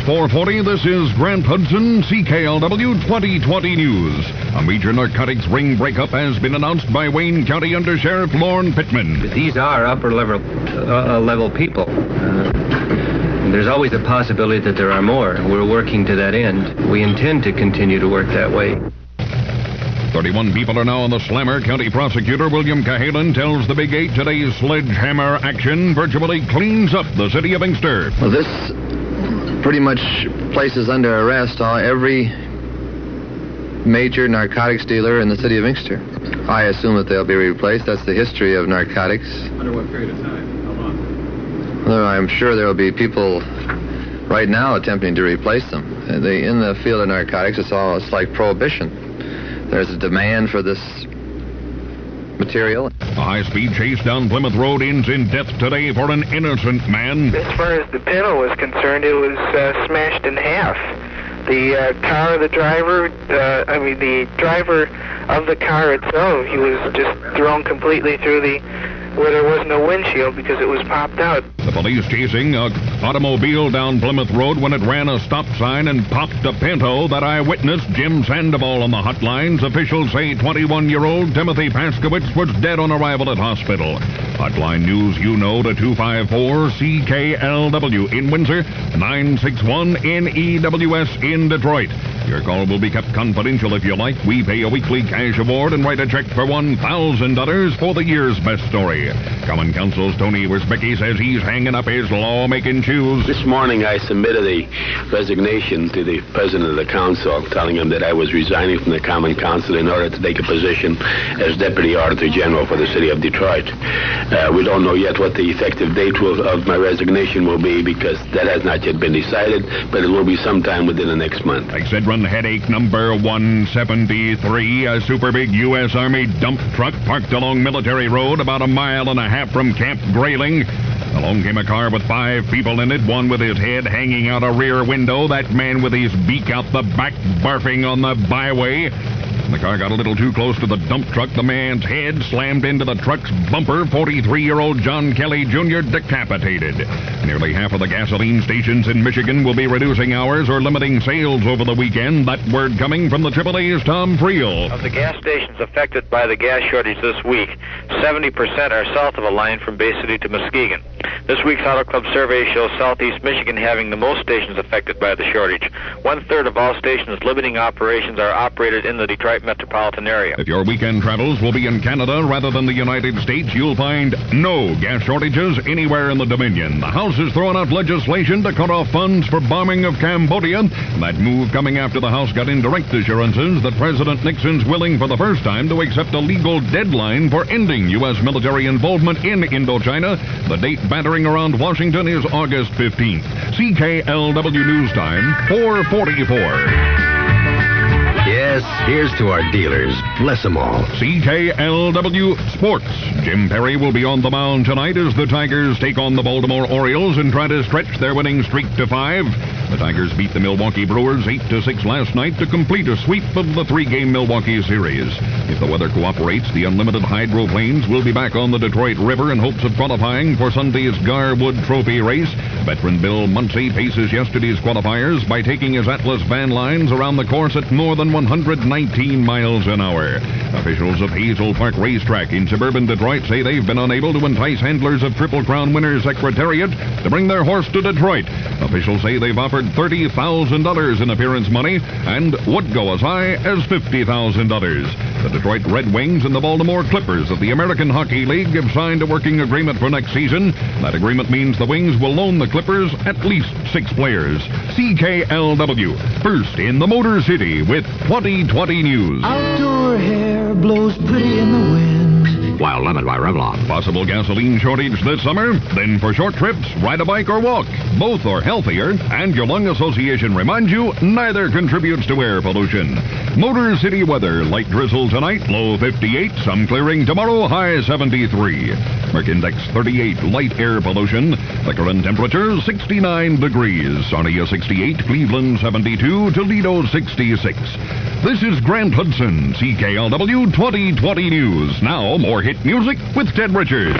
4:40. This is Grant Hudson, CKLW 2020 News. A major narcotics ring breakup has been announced by Wayne County Undersheriff Lorne Pittman. These are upper-level people. There's always a possibility that there are more. We're working to that end. We intend to continue to work that way. 31 people are now on the slammer. County Prosecutor William Cahalan tells the Big 8 today's sledgehammer action virtually cleans up the city of Inkster. Well, this pretty much places under arrest every major narcotics dealer in the city of Inkster. I assume that they'll be replaced. That's the history of narcotics. Under what period of time? How long? Well, I'm sure there will be people right now attempting to replace them. In the field of narcotics, it's like prohibition. There's a demand for this material. A high-speed chase down Plymouth Road ends in death today for an innocent man. As far as the panel was concerned, it was smashed in half. The the driver of the car itself, he was just thrown completely through where there was no windshield because it was popped out. The police chasing an automobile down Plymouth Road when it ran a stop sign and popped a Pinto. That eyewitness, Jim Sandoval, on the hotlines. Officials say 21-year-old Timothy Paskowitz was dead on arrival at hospital. Hotline news to 254 CKLW in Windsor, 961 NEWS in Detroit. Your call will be kept confidential if you like. We pay a weekly cash award and write a check for $1,000 for the year's best story. Common Counsel's Tony Wisbecki says he's hanging up his lawmaking shoes. This morning I submitted a resignation to the president of the council, telling him that I was resigning from the Common Council in order to take a position as Deputy Auditor General for the city of Detroit. We don't know yet what the effective date of my resignation will be because that has not yet been decided, but it will be sometime within the next month. Excedrin headache number 173. A super big U.S. Army dump truck parked along Military Road about a mile and a half from Camp Grayling. Along came a car with 5 people in it, one with his head hanging out a rear window, that man with his beak out the back barfing on the byway. The car got a little too close to the dump truck. The man's head slammed into the truck's bumper. 43-year-old John Kelly Jr. decapitated. Nearly half of the gasoline stations in Michigan will be reducing hours or limiting sales over the weekend. That word coming from the AAA's Tom Friel. Of the gas stations affected by the gas shortage this week, 70% are south of a line from Bay City to Muskegon. This week's Auto Club survey shows Southeast Michigan having the most stations affected by the shortage. 1/3 of all stations limiting operations are operated in the Detroit metropolitan area. If your weekend travels will be in Canada rather than the United States, you'll find no gas shortages anywhere in the Dominion. The House has thrown out legislation to cut off funds for bombing of Cambodia. That move coming after the House got indirect assurances that President Nixon's willing for the first time to accept a legal deadline for ending U.S. military involvement in Indochina. The date battering around Washington is August 15th. CKLW News Time, 4:44. Yes, here's to our dealers. Bless them all. CKLW Sports. Jim Perry will be on the mound tonight as the Tigers take on the Baltimore Orioles and try to stretch their winning streak to 5. The Tigers beat the Milwaukee Brewers 8-6 last night to complete a sweep of the 3-game Milwaukee series. If the weather cooperates, the unlimited hydroplanes will be back on the Detroit River in hopes of qualifying for Sunday's Garwood Trophy race. Veteran Bill Muncy paces yesterday's qualifiers by taking his Atlas van lines around the course at more than 119 miles an hour. Officials of Hazel Park Racetrack in suburban Detroit say they've been unable to entice handlers of Triple Crown winner Secretariat to bring their horse to Detroit. Officials say they've offered $30,000 in appearance money and would go as high as $50,000. The Detroit Red Wings and the Baltimore Clippers of the American Hockey League have signed a working agreement for next season. That agreement means the Wings will loan the Clippers at least 6 players. CKLW, first in the Motor City with 2020 News. Outdoor hair blows pretty in the wind. While lemon by Revlon. Possible gasoline shortage this summer? Then for short trips, ride a bike or walk. Both are healthier, and your lung association reminds you neither contributes to air pollution. Motor City weather, light drizzle tonight, low 58, some clearing tomorrow, high 73. Merck Index 38, light air pollution. The current temperature 69 degrees. Sarnia 68, Cleveland 72, Toledo 66. This is Grant Hudson, CKLW 2020 News. Now, more hit music with Ted Richards.